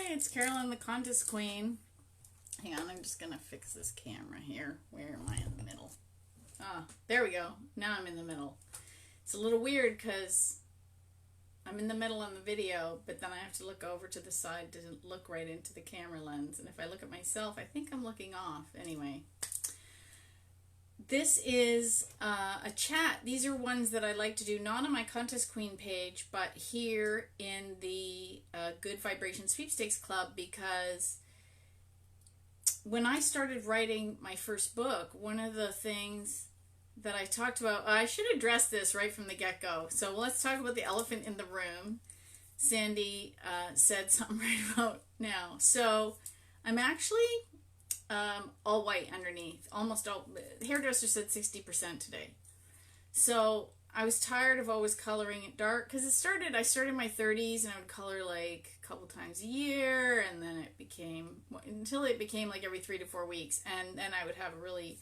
Hi, it's Carolyn, the Contest Queen. Hang on, I'm just gonna fix this camera here. Where am I in the middle? Ah, there we go. Now I'm in the middle. It's a little weird because I'm in the middle on the video, but then I have to look over to the side to look right into the camera lens. And if I look at myself, I think I'm looking off. Anyway, this is a chat. These are ones that I like to do, not on my Contest Queen page, but here in the Good Vibration Sweepstakes Club, because when I started writing my first book, one of the things that I talked about, I should address this right from the get-go. So let's talk about the elephant in the room. Sandy said something right about now. So I'm actually all white underneath, almost all. The hairdresser said 60% today. So I was tired of always coloring it dark because I started in my 30s and I would color like a couple times a year, and then it became like every 3 to 4 weeks, and then I would have a really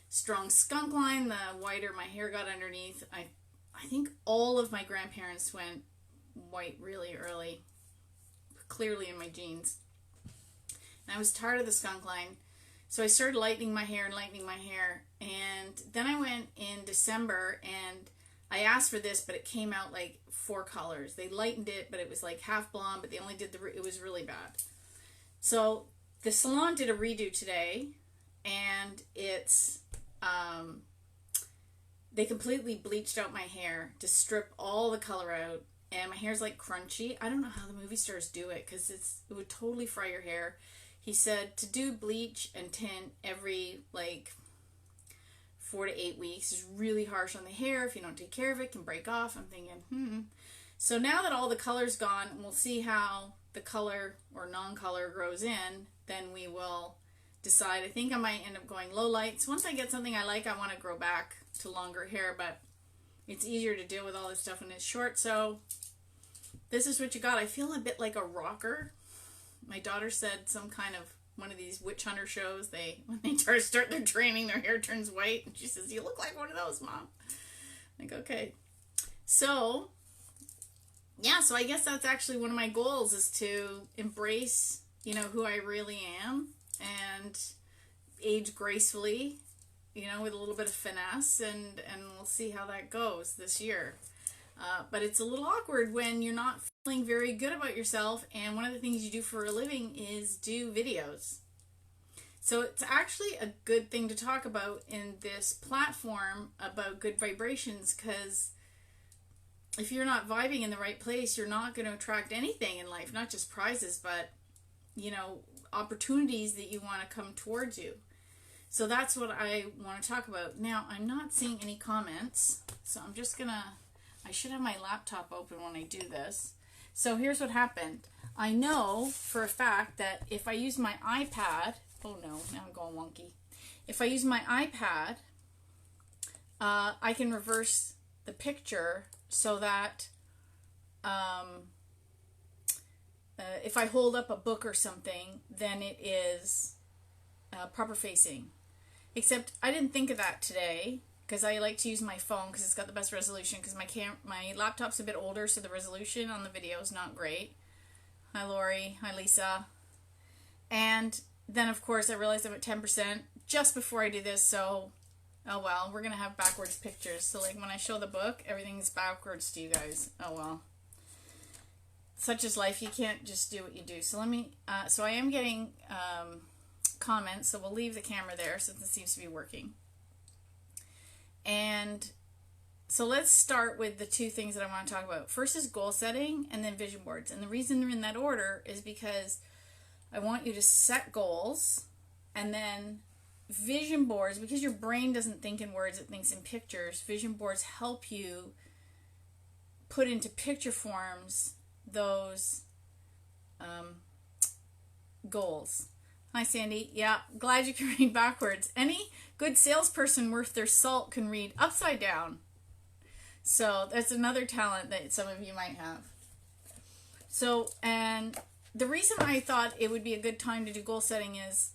strong skunk line. The whiter my hair got underneath, I think all of my grandparents went white really early, clearly in my genes. And I was tired of the skunk line. So I started lightening my hair, and then I went in December and I asked for this, but it came out like 4 colors. They lightened it, but it was like half blonde, but they only did it was really bad. So the salon did a redo today, and it's, they completely bleached out my hair to strip all the color out, and my hair's like crunchy. I don't know how the movie stars do it, because it would totally fry your hair. He said to do bleach and tint every like 4 to 8 weeks is really harsh on the hair. If you don't take care of it, it can break off. I'm thinking, So now that all the color's gone, and we'll see how the color or non-color grows in, then we will decide. I think I might end up going low lights. Once I get something I like, I want to grow back to longer hair, but it's easier to deal with all this stuff when it's short. So this is what you got. I feel a bit like a rocker. My daughter said some kind of one of these witch hunter shows, when they start their training, their hair turns white, and she says, "You look like one of those, Mom." I'm like, okay. So yeah, so I guess that's actually one of my goals, is to embrace, who I really am, and age gracefully, with a little bit of finesse, and we'll see how that goes this year. But it's a little awkward when you're not feeling very good about yourself, and one of the things you do for a living is do videos. So it's actually a good thing to talk about in this platform about good vibrations, because if you're not vibing in the right place, you're not going to attract anything in life, not just prizes, but, opportunities that you want to come towards you. So that's what I want to talk about. Now, I'm not seeing any comments, so I'm just going to... I should have my laptop open when I do this. So here's what happened. I know for a fact that if I use my iPad, oh no, now I'm going wonky. If I use my iPad, I can reverse the picture so that if I hold up a book or something, then it is proper facing. Except I didn't think of that today, because I like to use my phone because it's got the best resolution, because my laptop's a bit older, so the resolution on the video is not great. Hi Lori, hi Lisa. And then of course I realized I'm at 10% just before I do this, so oh well, we're gonna have backwards pictures. So like when I show the book, everything's backwards to you guys. Oh well. Such is life, you can't just do what you do. So let me, so I am getting comments, so we'll leave the camera there since it seems to be working. And so let's start with the 2 things that I want to talk about. First is goal setting, and then vision boards. And the reason they're in that order is because I want you to set goals, and then vision boards, because your brain doesn't think in words, it thinks in pictures. Vision boards help you put into picture forms those goals. Hi, Sandy. Yeah, glad you can read backwards. Any good salesperson worth their salt can read upside down. So that's another talent that some of you might have. So, and the reason I thought it would be a good time to do goal setting is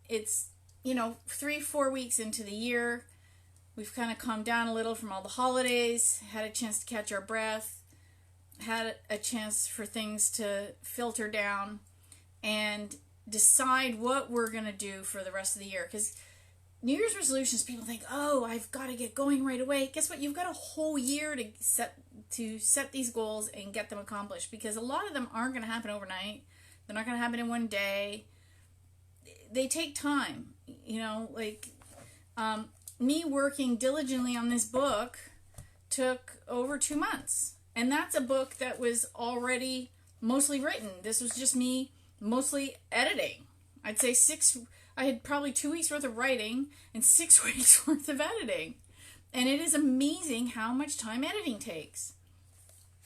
it's 3-4 weeks into the year. We've kind of calmed down a little from all the holidays, had a chance to catch our breath. had a chance for things to filter down and decide what we're going to do for the rest of the year. Because New Year's resolutions, people think, oh, I've got to get going right away. Guess what? You've got a whole year to set these goals and get them accomplished, because a lot of them aren't going to happen overnight. They're not going to happen in one day. They take time. You know, like me working diligently on this book took over 2 months. And that's a book that was already mostly written. This was just me mostly editing. I'd say I had probably 2 weeks worth of writing and 6 weeks worth of editing. And it is amazing how much time editing takes.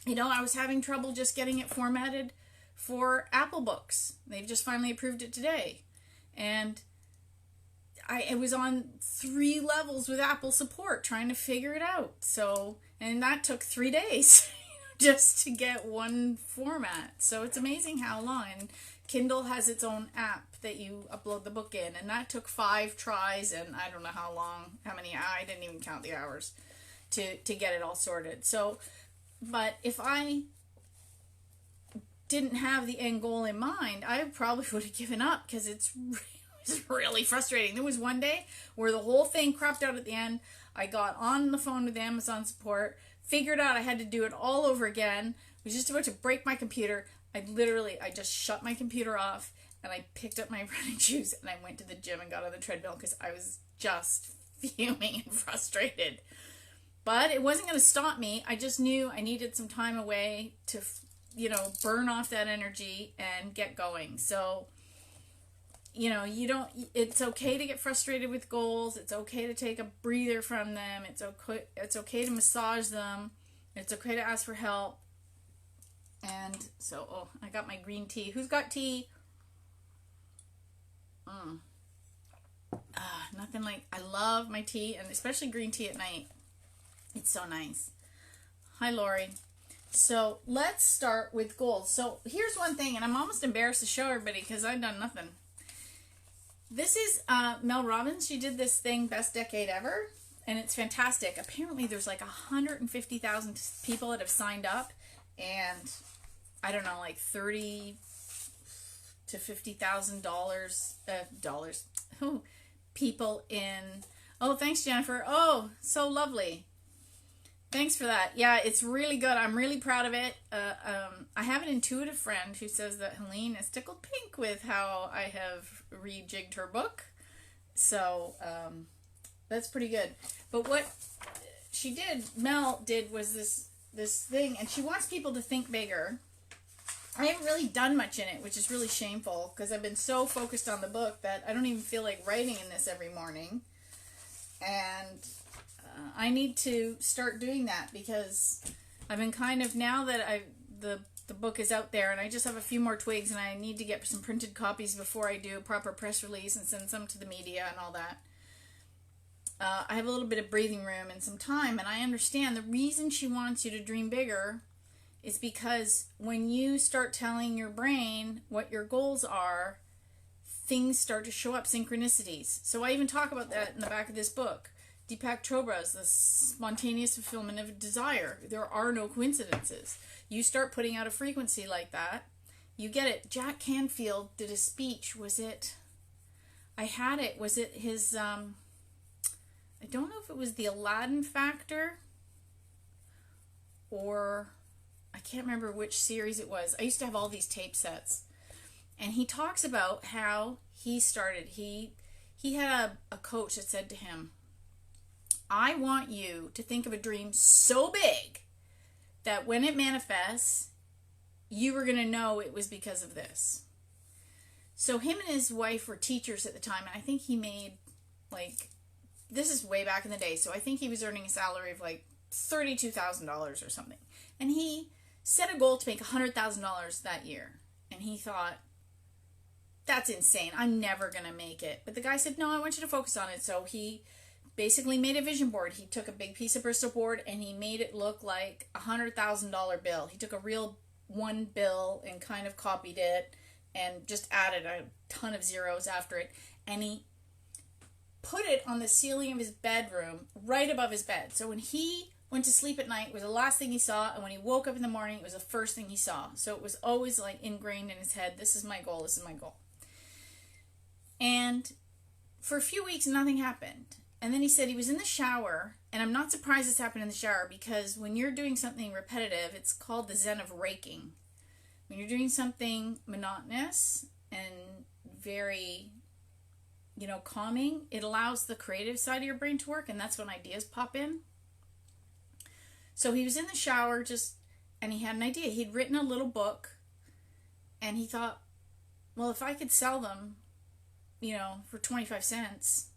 You know, I was having trouble just getting it formatted for Apple Books. They've just finally approved it today. And I was on 3 levels with Apple support trying to figure it out. So, and that took 3 days just to get one format. So it's amazing how long. And Kindle has its own app that you upload the book in, and that took 5 tries, and I don't know how long, I didn't even count the hours to get it all sorted. So, but if I didn't have the end goal in mind, I probably would have given up, because it's really frustrating. There was one day where the whole thing cropped out at the end. I got on the phone with Amazon support, figured out I had to do it all over again, was just about to break my computer. I just shut my computer off, and I picked up my running shoes, and I went to the gym and got on the treadmill, because I was just fuming and frustrated. But it wasn't going to stop me. I just knew I needed some time away to, burn off that energy and get going. So, it's okay to get frustrated with goals. It's okay to take a breather from them. It's okay to massage them. It's okay to ask for help. And so, I got my green tea. Who's got tea? Nothing like, I love my tea, and especially green tea at night. It's so nice. Hi, Lori. So let's start with goals. So here's one thing, and I'm almost embarrassed to show everybody because I've done nothing. This is Mel Robbins. She did this thing, Best Decade Ever, and it's fantastic. Apparently there's like 150,000 people that have signed up, and I don't know, like $30,000 to $50,000 people in. Oh, thanks, Jennifer. Oh, so lovely. Thanks for that. Yeah, it's really good. I'm really proud of it. I have an intuitive friend who says that Helene is tickled pink with how I have rejigged her book. So that's pretty good. But what Mel did was this thing, and she wants people to think bigger. I haven't really done much in it, which is really shameful, because I've been so focused on the book that I don't even feel like writing in this every morning. And I need to start doing that, because I've been kind of, now that the book is out there and I just have a few more twigs, and I need to get some printed copies before I do a proper press release and send some to the media and all that. I have a little bit of breathing room and some time, and I understand the reason she wants you to dream bigger is because when you start telling your brain what your goals are, things start to show up, synchronicities. So I even talk about that in the back of this book. Deepak Chopra's The Spontaneous Fulfillment of Desire. There are no coincidences. You start putting out a frequency like that, you get it. Jack Canfield did a speech. Was it his, I don't know if it was the Aladdin Factor, or I can't remember which series it was. I used to have all these tape sets. And he talks about how he started. He had a coach that said to him, I want you to think of a dream so big that when it manifests, you were going to know it was because of this. So him and his wife were teachers at the time, and I think he made, this is way back in the day, so I think he was earning a salary of $32,000 or something. And he set a goal to make $100,000 that year. And he thought, that's insane. I'm never going to make it. But the guy said, no, I want you to focus on it. So he basically made a vision board. He took a big piece of Bristol board and he made it look like a $100,000 bill. He took a real one bill and kind of copied it and just added a ton of zeros after it. And he put it on the ceiling of his bedroom right above his bed. So when he went to sleep at night, it was the last thing he saw, and when he woke up in the morning, it was the first thing he saw. So it was always like ingrained in his head, this is my goal, this is my goal. And for a few weeks, nothing happened. And then he said he was in the shower, and I'm not surprised this happened in the shower, because when you're doing something repetitive, it's called the zen of raking. When you're doing something monotonous and very, calming, it allows the creative side of your brain to work, and that's when ideas pop in. So he was in the shower and he had an idea. He'd written a little book, and he thought, well, if I could sell them, for 25 cents,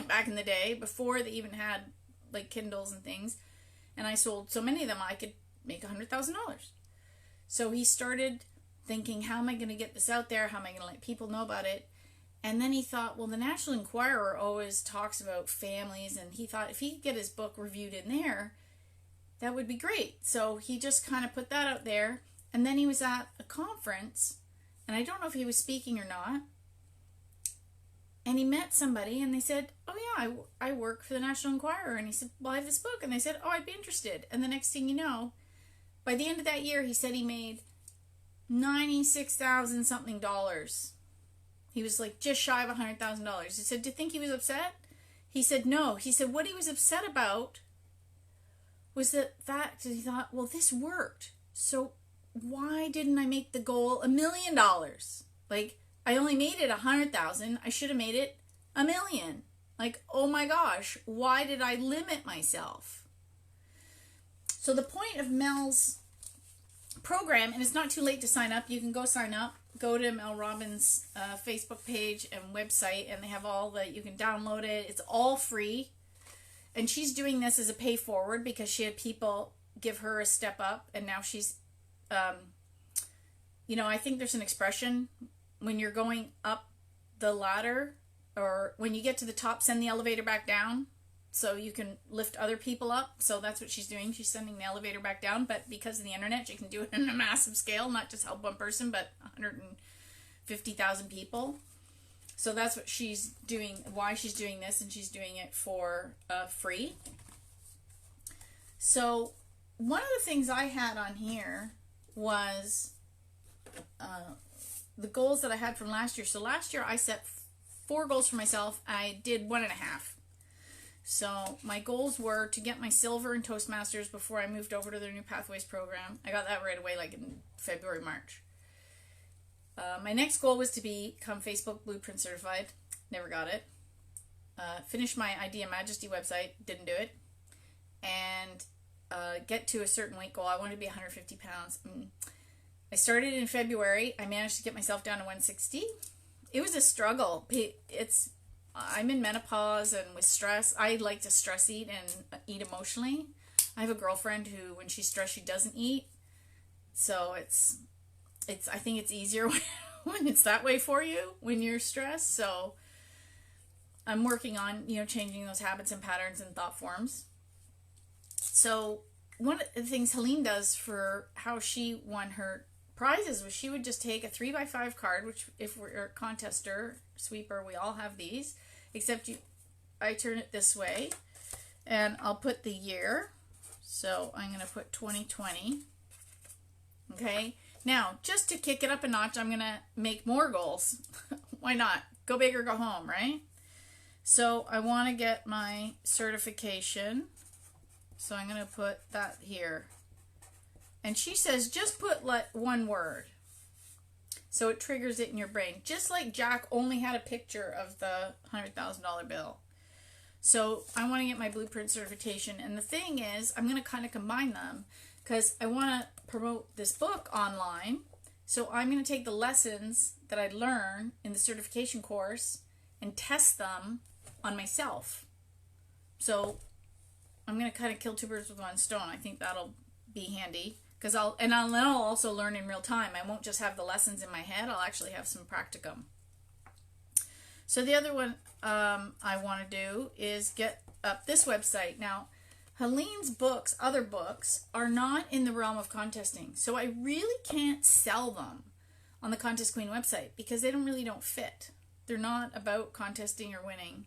back in the day, before they even had like Kindles and things, and I sold so many of them, I could make $100,000. So he started thinking, how am I going to get this out there? How am I going to let people know about it? And then he thought, well, the National Enquirer always talks about families, and he thought if he could get his book reviewed in there, that would be great. So he just kind of put that out there, and then he was at a conference, and I don't know if he was speaking or not, and he met somebody, and they said, oh yeah, I work for the National Enquirer. And he said, well, I have this book. And they said, oh, I'd be interested. And the next thing you know, by the end of that year, he said he made $96,000 something. He was like just shy of $100,000. He said, do you think he was upset? He said, no. He said, what he was upset about was the fact that he thought, well, this worked. So why didn't I make the goal $1 million? Like, I only made it 100,000. I should have made it 1 million. Like, oh my gosh, why did I limit myself? So the point of Mel's program, and it's not too late to sign up. You can go sign up. Go to Mel Robbins' Facebook page and website, and they have all you can download it. It's all free. And she's doing this as a pay forward because she had people give her a step up, and now she's, I think there's an expression, when you're going up the ladder, or when you get to the top, send the elevator back down so you can lift other people up. So that's what she's doing. She's sending the elevator back down, but because of the internet, she can do it on a massive scale, not just help one person, but 150,000 people. So that's what she's doing, why she's doing this, and she's doing it for free. So one of the things I had on here was the goals that I had from last year. So last year I set 4 goals for myself. I did 1.5. So my goals were to get my silver in Toastmasters before I moved over to their New Pathways program. I got that right away, like in February, March. My next goal was to become Facebook Blueprint certified. Never got it. Finish my Idea Majesty website. Didn't do it. And get to a certain weight goal. I wanted to be 150 pounds. I started in February. I managed to get myself down to 160. It was a struggle. I'm in menopause, and with stress, I like to stress eat and eat emotionally. I have a girlfriend who, when she's stressed, she doesn't eat. So I think it's easier when it's that way for you, when you're stressed. So I'm working on, changing those habits and patterns and thought forms. So one of the things Helene does for how she won her prizes was she would just take a 3x5 card, which if we're a contester, sweeper, we all have these, except I turn it this way, and I'll put the year. So I'm going to put 2020. Okay. Now, just to kick it up a notch, I'm going to make more goals. Why not? Go big or go home, right? So I want to get my certification. So I'm going to put that here. And she says, just put one word. So it triggers it in your brain. Just like Jack only had a picture of the $100,000 bill. So I want to get my blueprint certification. And the thing is, I'm going to kind of combine them because I want to promote this book online. So I'm going to take the lessons that I learn in the certification course and test them on myself. So I'm going to kind of kill 2 birds with 1 stone. I think that'll be handy. Because I'll also learn in real time. I won't just have the lessons in my head. I'll actually have some practicum. So the other one I want to do is get up this website. Now, Helene's books, other books, are not in the realm of contesting. So I really can't sell them on the Contest Queen website because they don't fit. They're not about contesting or winning.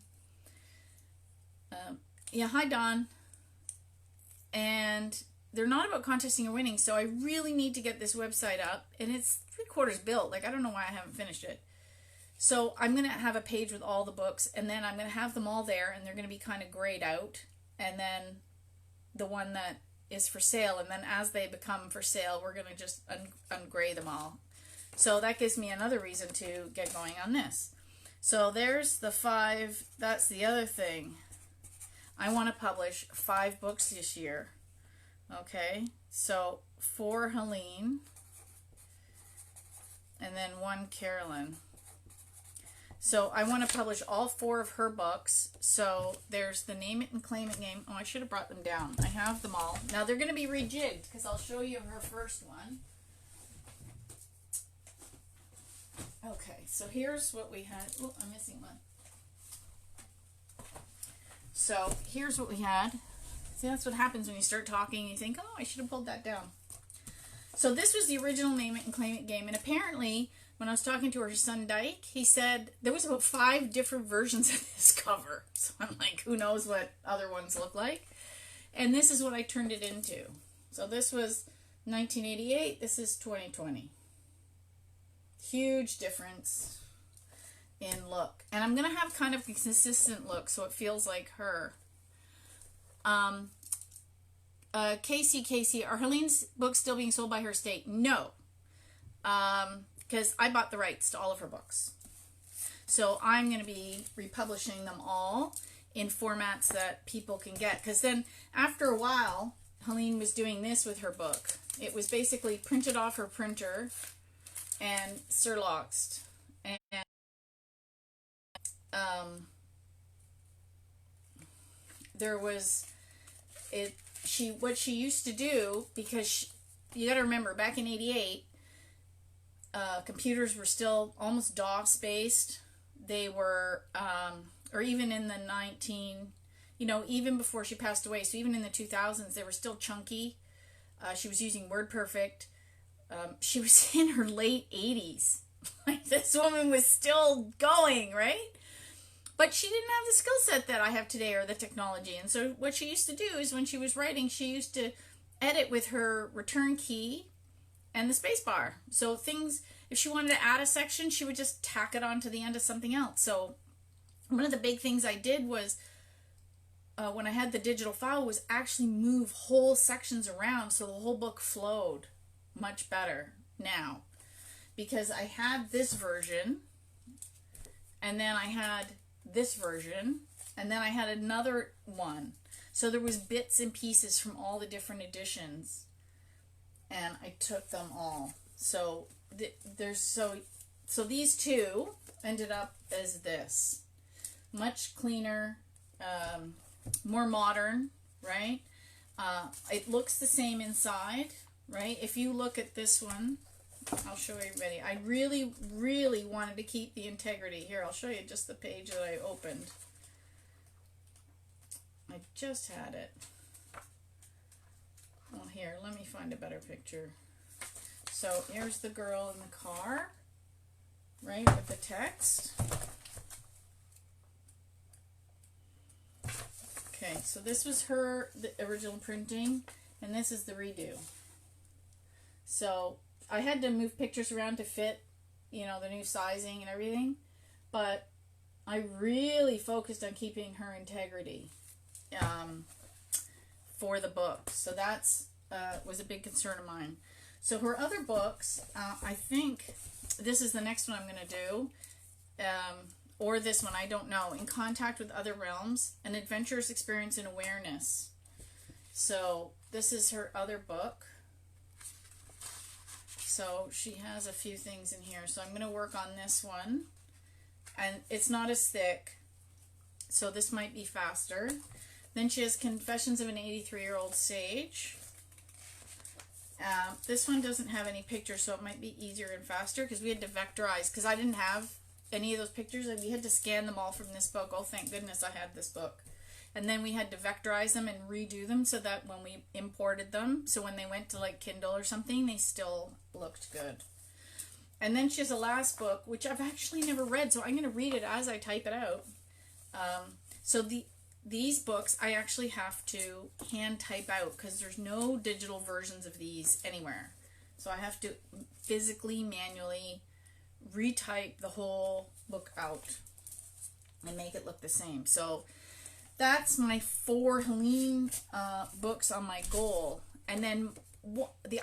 Yeah, hi, Dawn. and they're not about contesting or winning. So I really need to get this website up, and it's 3/4 built. Like, I don't know why I haven't finished it. So I'm going to have a page with all the books, and then I'm going to have them all there, and they're going to be kind of grayed out, and then the one that is for sale, and then as they become for sale, we're going to just ungray them all. So that gives me another reason to get going on this. So there's the 5. That's the other thing. I want to publish 5 books this year. Okay, so 4 Helene, and then 1 Carolyn. So I want to publish all 4 of her books. So there's the Name It and Claim It game. Oh, I should have brought them down. I have them all. Now they're going to be rejigged because I'll show you her first one. Okay, so here's what we had. Oh, I'm missing one. So here's what we had. See, that's what happens when you start talking and you think, oh, I should have pulled that down. So this was the original Name It and Claim It game. And apparently, when I was talking to her son Dyke, he said there was about 5 different versions of this cover. So I'm like, who knows what other ones look like. And this is what I turned it into. So this was 1988. This is 2020. Huge difference in look. And I'm going to have kind of a consistent look so it feels like her. Casey, are Helene's books still being sold by her estate? No. Because I bought the rights to all of her books. So I'm going to be republishing them all in formats that people can get. Because then after a while, Helene was doing this with her book. It was basically printed off her printer and Surloxed. And there was what she used to do, because you got to remember, back in 88, computers were still almost DOS based. They were, or even in the even before she passed away, so even in the 2000s, they were still chunky. She was using WordPerfect. She was in her late 80s. Like, this woman was still going, right? But she didn't have the skill set that I have today, or the technology. And so what she used to do is, when she was writing, she used to edit with her return key and the space bar. So things, if she wanted to add a section, she would just tack it on to the end of something else. So one of the big things I did was, when I had the digital file, was actually move whole sections around so the whole book flowed much better now. Because I had this version, and then I had this version, and then I had another one. So there was bits and pieces from all the different editions, and I took them all. So so these 2 ended up as this. Much cleaner, more modern, right? It looks the same inside, right? If you look at this one, I'll show everybody. I really, really wanted to keep the integrity. Here, I'll show you just the page that I opened. I just had it. Well, here, let me find a better picture. So here's the girl in the car, right, with the text. Okay, so this was the original printing, and this is the redo. So I had to move pictures around to fit, the new sizing and everything, but I really focused on keeping her integrity for the book. So that's was a big concern of mine. So her other books, I think this is the next one I'm going to do, or this one, I don't know. In Contact with Other Realms, An Adventurer's Experience in Awareness. So this is her other book. So she has a few things in here. So I'm going to work on this one. And it's not as thick, so this might be faster. Then she has Confessions of an 83-Year-Old Sage. This one doesn't have any pictures, so it might be easier and faster, because we had to vectorize, because I didn't have any of those pictures, and we had to scan them all from this book. Oh, thank goodness I had this book. And then we had to vectorize them and redo them so that when we imported them, so when they went to like Kindle or something, they still looked good. And then she has a last book, which I've actually never read, so I'm going to read it as I type it out. So these books I actually have to hand type out because there's no digital versions of these anywhere. So I have to physically, manually retype the whole book out and make it look the same. So that's my 4 Helene books on my goal. And then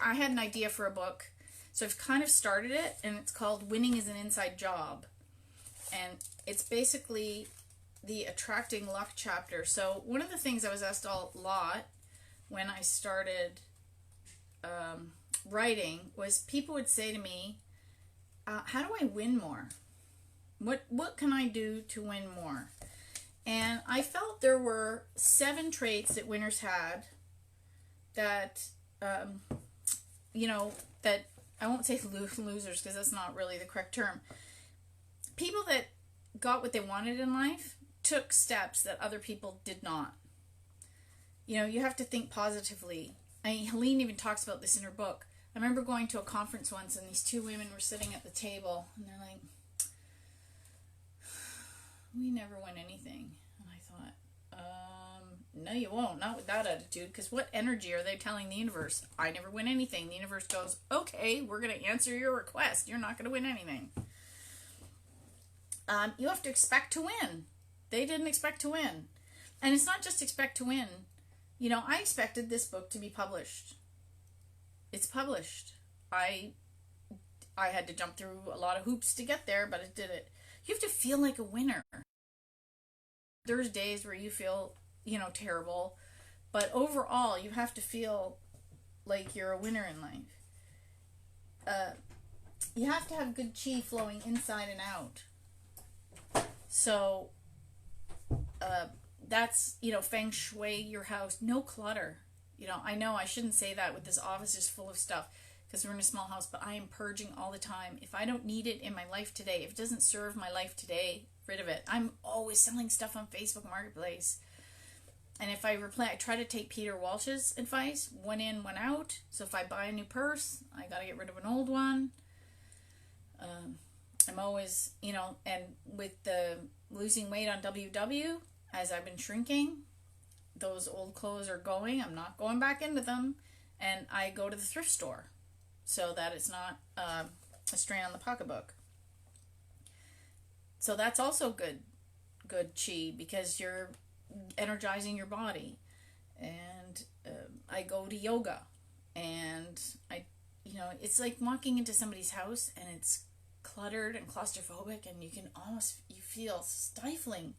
I had an idea for a book. So I've kind of started it, and it's called Winning is an Inside Job. And it's basically the attracting luck chapter. So one of the things I was asked a lot when I started writing was people would say to me, how do I win more? What can I do to win more? And I felt there were 7 traits that winners had that, that I won't say losers because that's not really the correct term. People that got what they wanted in life took steps that other people did not. You have to think positively. Helene even talks about this in her book. I remember going to a conference once and these 2 women were sitting at the table and they're like, we never win anything. And I thought, no you won't, not with that attitude, because what energy are they telling the universe? I never win anything. The universe goes, okay, we're going to answer your request. You're not going to win anything. You have to expect to win. They didn't expect to win. And it's not just expect to win. I expected this book to be published. It's published. I had to jump through a lot of hoops to get there, but it did it. You have to feel like a winner. There's days where you feel, terrible, but overall you have to feel like you're a winner in life. You have to have good chi flowing inside and out. So, that's, feng shui your house. No clutter. I know I shouldn't say that with this office just full of stuff because we're in a small house, but I am purging all the time. If I don't need it in my life today, if it doesn't serve my life today, rid of it. I'm always selling stuff on Facebook Marketplace. And if I try to take Peter Walsh's advice, one in, one out. So if I buy a new purse, I got to get rid of an old one. I'm always, and with the losing weight on WW, as I've been shrinking, those old clothes are going. I'm not going back into them. And I go to the thrift store so that it's not a strain on the pocketbook. So that's also good chi because you're energizing your body. And I go to yoga, and it's like walking into somebody's house and it's cluttered and claustrophobic, and you feel stifling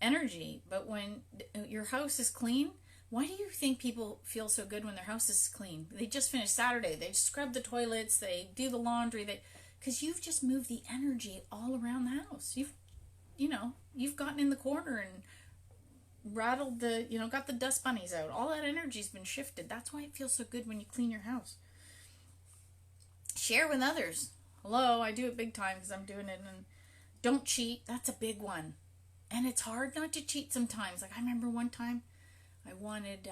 energy. But when your house is clean, why do you think people feel so good when their house is clean? They just finished Saturday, they scrub the toilets, they do the laundry, because you've just moved the energy all around the house. You've gotten in the corner and rattled got the dust bunnies out. All that energy's been shifted. That's why it feels so good when you clean your house. Share with others. Hello, I do it big time because I'm doing it. And don't cheat. That's a big one. And it's hard not to cheat sometimes. Like I remember one time I wanted,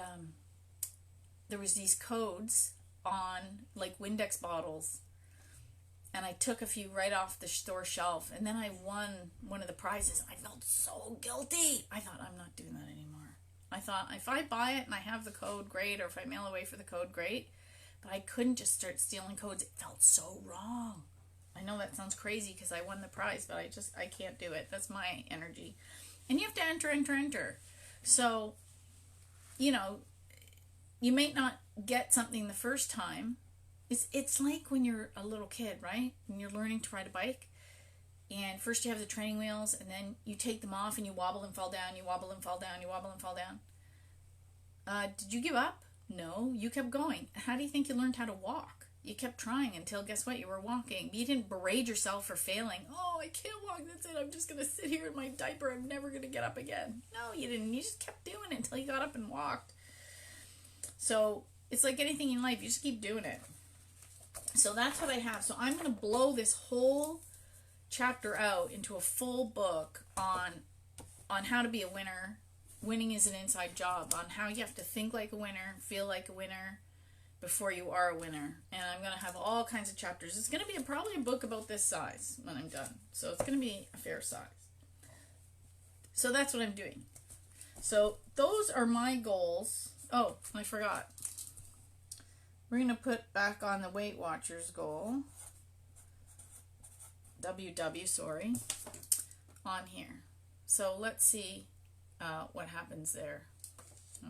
there was these codes on like Windex bottles. And I took a few right off the store shelf. And then I won one of the prizes. I felt so guilty. I thought, I'm not doing that anymore. I thought, if I buy it and I have the code, great. Or if I mail away for the code, great. But I couldn't just start stealing codes. It felt so wrong. I know that sounds crazy because I won the prize. But I can't do it. That's my energy. And you have to enter. So, you may not get something the first time. It's like when you're a little kid, right? When you're learning to ride a bike. And first you have the training wheels, and then you take them off and you wobble and fall down, you wobble and fall down, you wobble and fall down. Did you give up? No, you kept going. How do you think you learned how to walk? You kept trying until, guess what? You were walking. You didn't berate yourself for failing. Oh, I can't walk. That's it. I'm just going to sit here in my diaper. I'm never going to get up again. No, you didn't. You just kept doing it until you got up and walked. So it's like anything in life. You just keep doing it. So that's what I have. So I'm going to blow this whole chapter out into a full book on how to be a winner. Winning is an inside job. On how you have to think like a winner, feel like a winner before you are a winner. And I'm going to have all kinds of chapters. It's going to be probably a book about this size when I'm done. So it's going to be a fair size. So that's what I'm doing. So those are my goals. Oh, I forgot. We're going to put back on the Weight Watchers goal. WW, sorry. On here. So let's see what happens there.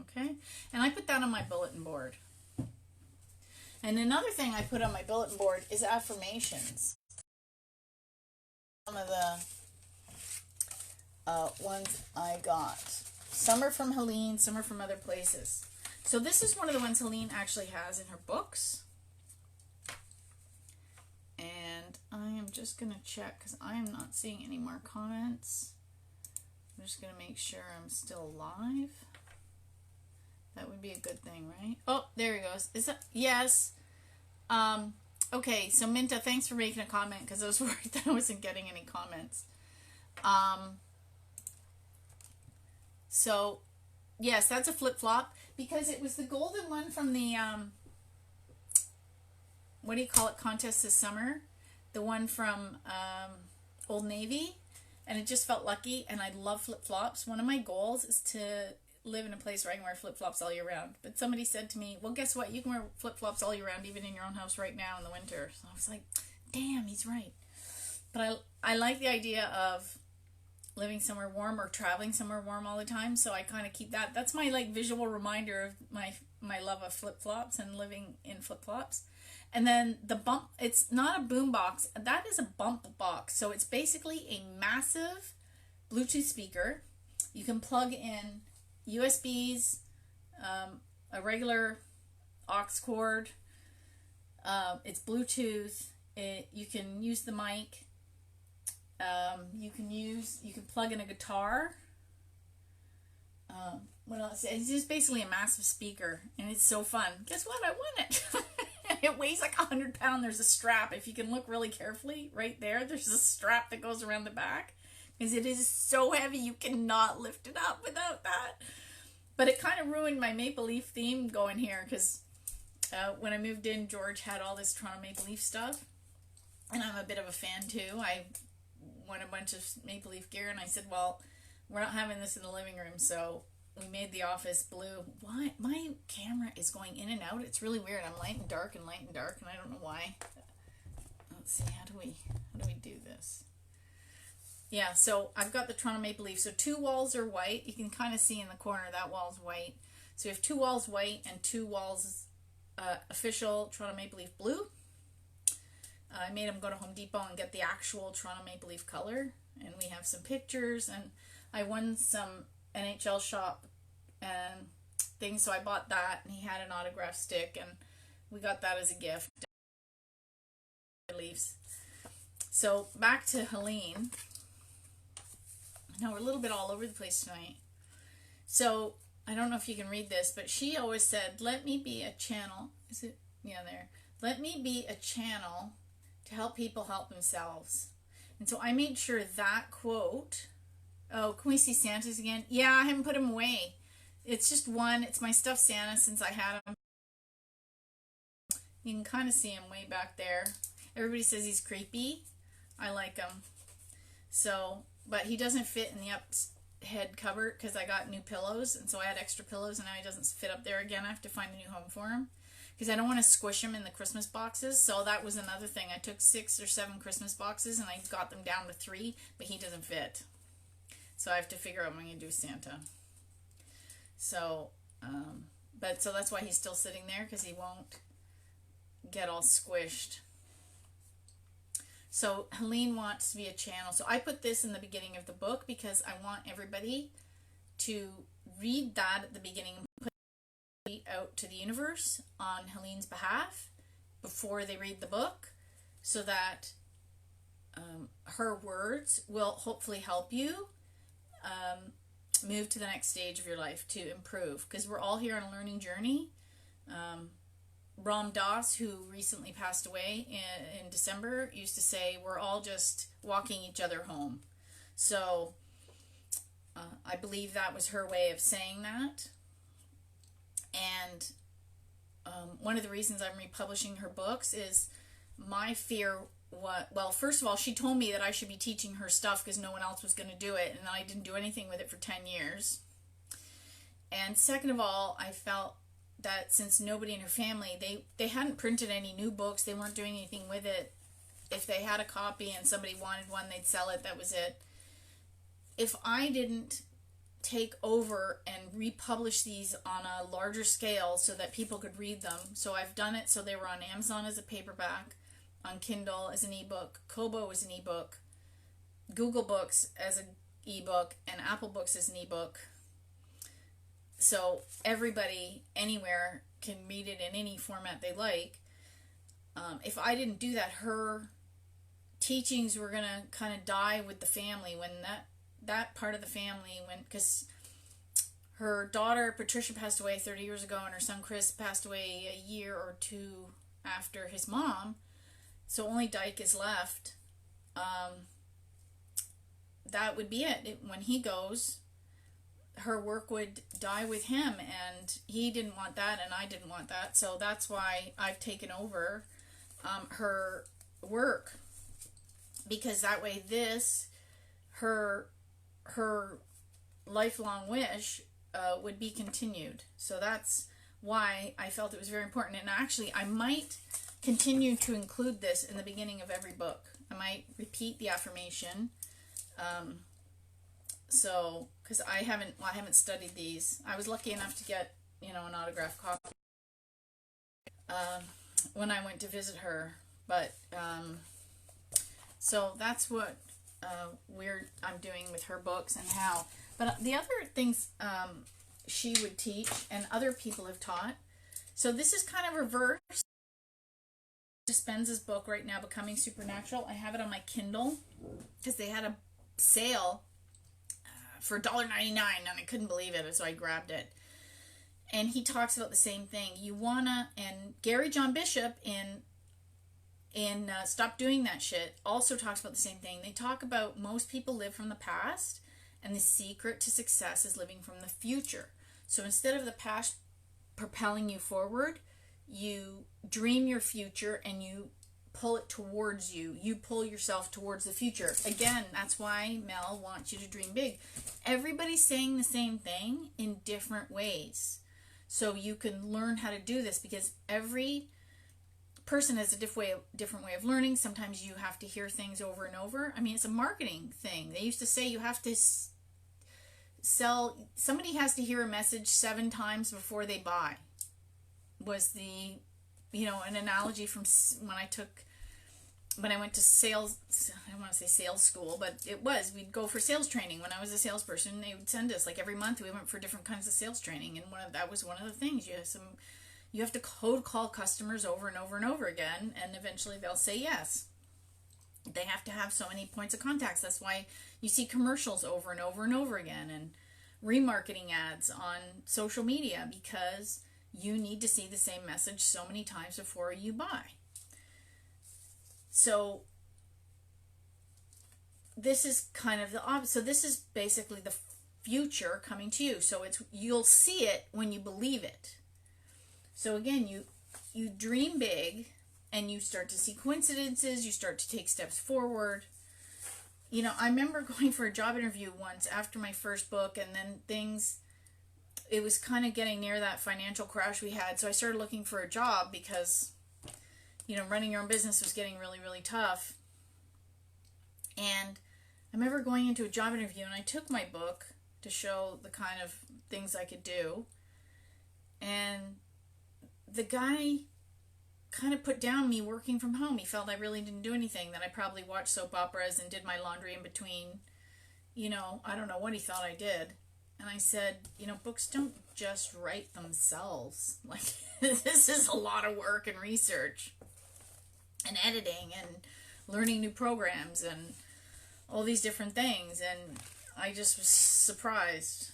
Okay. And I put that on my bulletin board. And another thing I put on my bulletin board is affirmations. Some of the ones I got. Some are from Helene, some are from other places. So this is one of the ones Helene actually has in her books. And I am just going to check because I am not seeing any more comments. I'm just going to make sure I'm still live. That would be a good thing, right? Oh, there he goes. Is that? Yes. Okay, so Minta, thanks for making a comment because I was worried that I wasn't getting any comments. So, yes, that's a flip-flop because it was the golden one from the, what do you call it, contest this summer? The one from Old Navy. And it just felt lucky, and I love flip-flops. One of my goals is to live in a place where I can wear flip-flops all year round. But somebody said to me, well, guess what? You can wear flip-flops all year round, even in your own house right now in the winter. So I was like, damn, he's right. But I like the idea of living somewhere warm or traveling somewhere warm all the time. So I kind of keep that. That's my like visual reminder of my love of flip-flops and living in flip-flops. And then the bump, it's not a boom box. That is a bump box. So it's basically a massive Bluetooth speaker. You can plug in USBs, a regular aux cord. It's Bluetooth. You can use the mic. You can plug in a guitar. What else? It's just basically a massive speaker, and it's so fun. Guess what? I won it. It weighs like 100 pounds. There's a strap. If you can look really carefully, right there, there's a strap that goes around the back. Because it is so heavy, you cannot lift it up without that. But it kind of ruined my Maple Leaf theme going here. Because when I moved in, George had all this Toronto Maple Leaf stuff. And I'm a bit of a fan too. I won a bunch of Maple Leaf gear. And I said, well, we're not having this in the living room. So we made the office blue. Why? My camera is going in and out. It's really weird. I'm light and dark. And I don't know why. Let's see. How do we do this? Yeah, so I've got the Toronto Maple Leaf. So 2 walls are white. You can kind of see in the corner that wall's white. So we have 2 walls white and 2 walls official Toronto Maple Leaf blue. I made them go to Home Depot and get the actual Toronto Maple Leaf color. And we have some pictures. And I won some NHL shop and things. So I bought that. And he had an autograph stick. And we got that as a gift. Leaves. So back to Helene. Now we're a little bit all over the place tonight. So I don't know if you can read this, but she always said, let me be a channel. Is it? Yeah, there. Let me be a channel to help people help themselves. And so I made sure that quote. Oh, can we see Santa's again? Yeah, I haven't put him away. It's just one. It's my stuffed Santa since I had him. You can kind of see him way back there. Everybody says he's creepy. I like him. So, but he doesn't fit in the up head cupboard because I got new pillows, and so I had extra pillows, and now he doesn't fit up there again. I have to find a new home for him because I don't want to squish him in the Christmas boxes. So that was another thing. I took 6 or 7 Christmas boxes, and I got them down to 3, but he doesn't fit. So I have to figure out what I'm going to do with Santa. So, so that's why he's still sitting there, because he won't get all squished. So Helene wants to be a channel. So I put this in the beginning of the book because I want everybody to read that at the beginning and put it out to the universe on Helene's behalf before they read the book, so that her words will hopefully help you move to the next stage of your life to improve, because we're all here on a learning journey. Ram Dass, who recently passed away in December, used to say, we're all just walking each other home. So I believe that was her way of saying that. And one of the reasons I'm republishing her books is my fear. Well, first of all, she told me that I should be teaching her stuff because no one else was going to do it, and I didn't do anything with it for 10 years. And second of all, I felt that since nobody in her family, they hadn't printed any new books, they weren't doing anything with it. If they had a copy and somebody wanted one, they'd sell it, that was it. If I didn't take over and republish these on a larger scale so that people could read them, so I've done it so they were on Amazon as a paperback, on Kindle as an ebook, Kobo as an ebook, Google Books as an ebook, and Apple Books as an ebook. So everybody anywhere can read it in any format they like. If I didn't do that, her teachings were going to kind of die with the family when that part of the family went, because her daughter Patricia passed away 30 years ago and her son Chris passed away a year or two after his mom, so only Dyke is left. That would be it. When he goes, her work would die with him, and he didn't want that and I didn't want that, so that's why I've taken over her work, because that way her lifelong wish would be continued. So that's why I felt it was very important. And actually, I might continue to include this in the beginning of every book. I might repeat the affirmation. So, because I haven't studied these. I was lucky enough to get, an autographed copy when I went to visit her. But, so that's what I'm doing with her books and how. But the other things she would teach and other people have taught. So this is kind of reverse. Dispenza's book right now, Becoming Supernatural. I have it on my Kindle because they had a sale for $1.99 and I couldn't believe it, so I grabbed it. And he talks about the same thing. And Gary John Bishop in Stop Doing That Shit also talks about the same thing. They talk about most people live from the past, and the secret to success is living from the future. So instead of the past propelling you forward, you dream your future and you pull it towards you. You pull yourself towards the future. Again, that's why Mel wants you to dream big. Everybody's saying the same thing in different ways. So you can learn how to do this, because every person has a different way of learning. Sometimes you have to hear things over and over. I mean, it's a marketing thing. They used to say you have to somebody has to hear a message 7 times before they buy. Was an analogy from when I went to sales. I don't want to say sales school, but we'd go for sales training. When I was a salesperson, they would send us, like, every month we went for different kinds of sales training, and that was one of the things. You have to cold call customers over and over and over again, and eventually they'll say yes. They have to have so many points of contacts. That's why you see commercials over and over and over again, and remarketing ads on social media, because you need to see the same message so many times before you buy. So this is kind of the opposite. So this is basically the future coming to you. So you'll see it when you believe it. So again, you dream big and you start to see coincidences, you start to take steps forward. I remember going for a job interview once after my first book, and then it was kind of getting near that financial crash we had. So I started looking for a job because, running your own business was getting really, really tough. And I remember going into a job interview, and I took my book to show the kind of things I could do. And the guy kind of put down me working from home. He felt I really didn't do anything, that I probably watched soap operas and did my laundry in between. I don't know what he thought I did. And I said, books don't just write themselves. Like, this is a lot of work and research and editing and learning new programs and all these different things. And I just was surprised.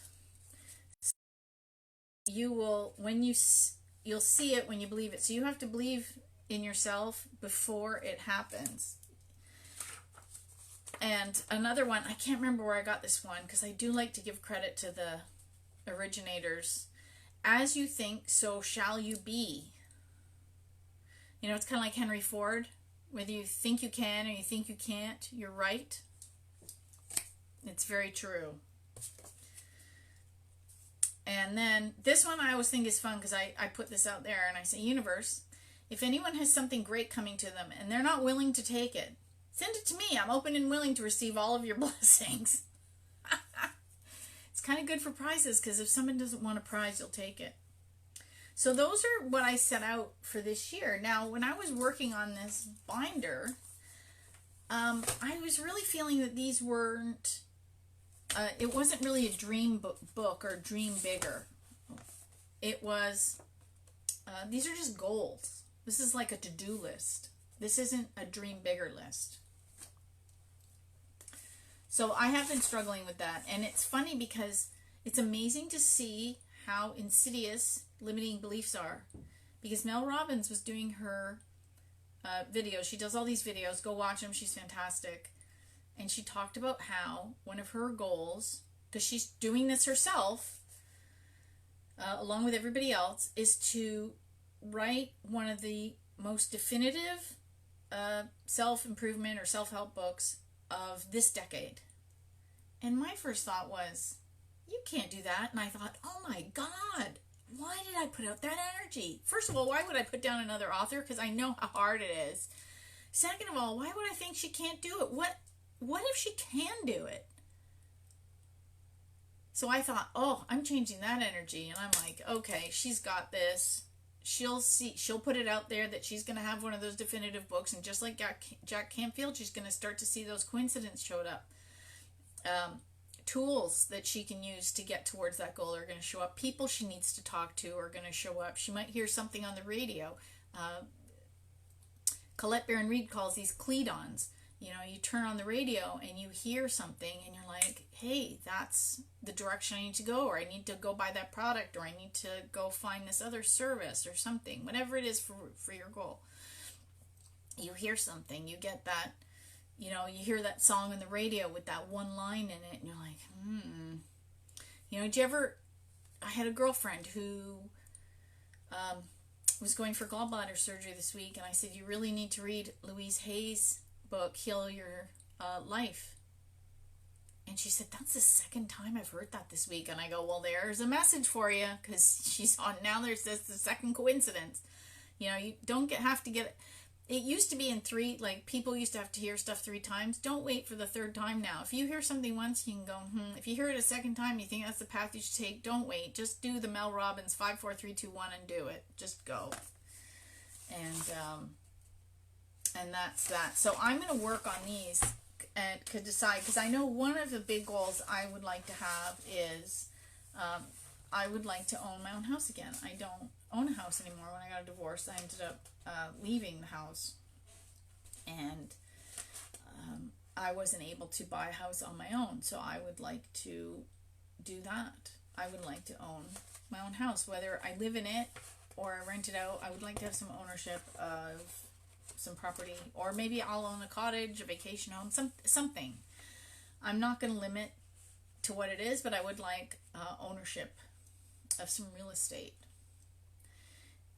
You'll see it when you believe it. So you have to believe in yourself before it happens. And another one, I can't remember where I got this one, because I do like to give credit to the originators. As you think, so shall you be. It's kind of like Henry Ford. Whether you think you can or you think you can't, you're right. It's very true. And then this one I always think is fun because I put this out there and I say, universe, if anyone has something great coming to them and they're not willing to take it, send it to me. I'm open and willing to receive all of your blessings. It's kind of good for prizes because if someone doesn't want a prize, you'll take it. So those are what I set out for this year. Now, when I was working on this binder, I was really feeling that these weren't, it wasn't really a dream book or dream bigger. It was, these are just goals. This is like a to-do list. This isn't a dream bigger list. So I have been struggling with that. And it's funny because it's amazing to see how insidious limiting beliefs are. Because Mel Robbins was doing her videos. She does all these videos. Go watch them. She's fantastic. And she talked about how one of her goals, because she's doing this herself, along with everybody else, is to write one of the most definitive self-improvement or self-help books of this decade. And my first thought was, you can't do that. And I thought, oh my God, why did I put out that energy? First of all, why would I put down another author? Because I know how hard it is. Second of all, why would I think she can't do it? What if she can do it? So I thought, oh, I'm changing that energy. And I'm like, okay, she's got this. She'll put it out there that she's going to have one of those definitive books. And just like Jack Canfield, she's going to start to see those coincidences showed up. Tools that she can use to get towards that goal are going to show up. People she needs to talk to are going to show up. She might hear something on the radio. Colette Baron Reid calls these cledons. You know, you turn on the radio and you hear something and you're like, hey, that's the direction I need to go, or I need to go buy that product, or I need to go find this other service or something, whatever it is for your goal. You hear something, you get that, you know, you hear that song on the radio with that one line in it and you're like, You know, I had a girlfriend who was going for gallbladder surgery this week, and I said, you really need to read Louise Hay's book, Heal Your Life. And she said, that's the second time I've heard that this week. And I go, well, there's a message for you, because she's on now. There's the second coincidence. You know, you don't have to get it used to be in 3, like people used to have to hear stuff 3 times. Don't wait for the 3rd time now. If you hear something once, you can go, If you hear it a second time, you think that's the path you should take, don't wait. Just do the Mel Robbins 5, 4, 3, 2, 1 and do it. Just go. And that's that. So I'm going to work on these and could decide, because I know one of the big goals I would like to have is I would like to own my own house again. I don't own a house anymore. When I got a divorce, I ended up leaving the house, and I wasn't able to buy a house on my own. So I would like to do that. I would like to own my own house, whether I live in it or I rent it out. I would like to have some ownership of some property, or maybe I'll own a cottage, a vacation home, something. I'm not going to limit to what it is, but I would like ownership of some real estate.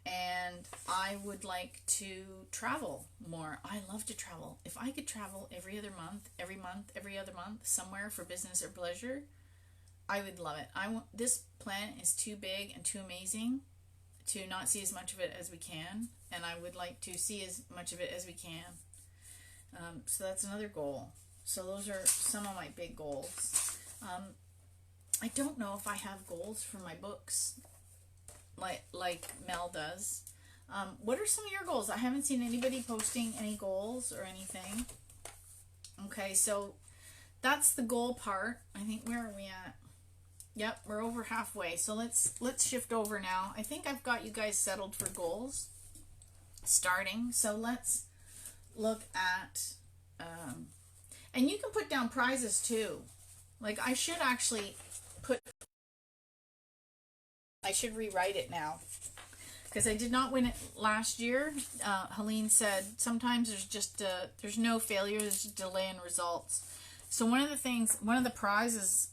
And I would like to travel more. I love to travel. If I could travel every other month, every other month, somewhere for business or pleasure, I would love it. This planet is too big and too amazing to not see as much of it as we can, and I would like to see as much of it as we can. So that's another goal. So those are some of my big goals. I don't know if I have goals for my books like Mel does. What are some of your goals? I haven't seen anybody posting any goals or anything. Okay, so that's the goal part. I think, where are we at? Yep, we're over halfway. So let's shift over now. I think I've got you guys settled for goals starting. So let's look at and you can put down prizes too. Like I should rewrite it now, because I did not win it last year. Helene said sometimes there's no failure, there's just delay in results. So one of the prizes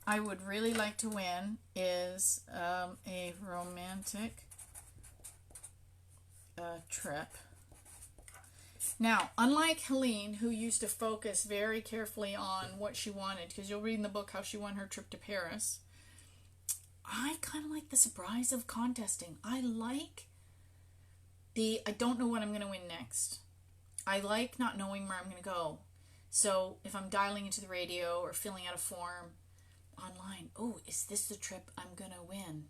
I would really like to win is a romantic trip. Now, unlike Helene, who used to focus very carefully on what she wanted, because you'll read in the book how she won her trip to Paris, I kind of like the surprise of contesting. I don't know what I'm going to win next. I like not knowing where I'm going to go. So if I'm dialing into the radio or filling out a form online, oh, is this the trip I'm going to win?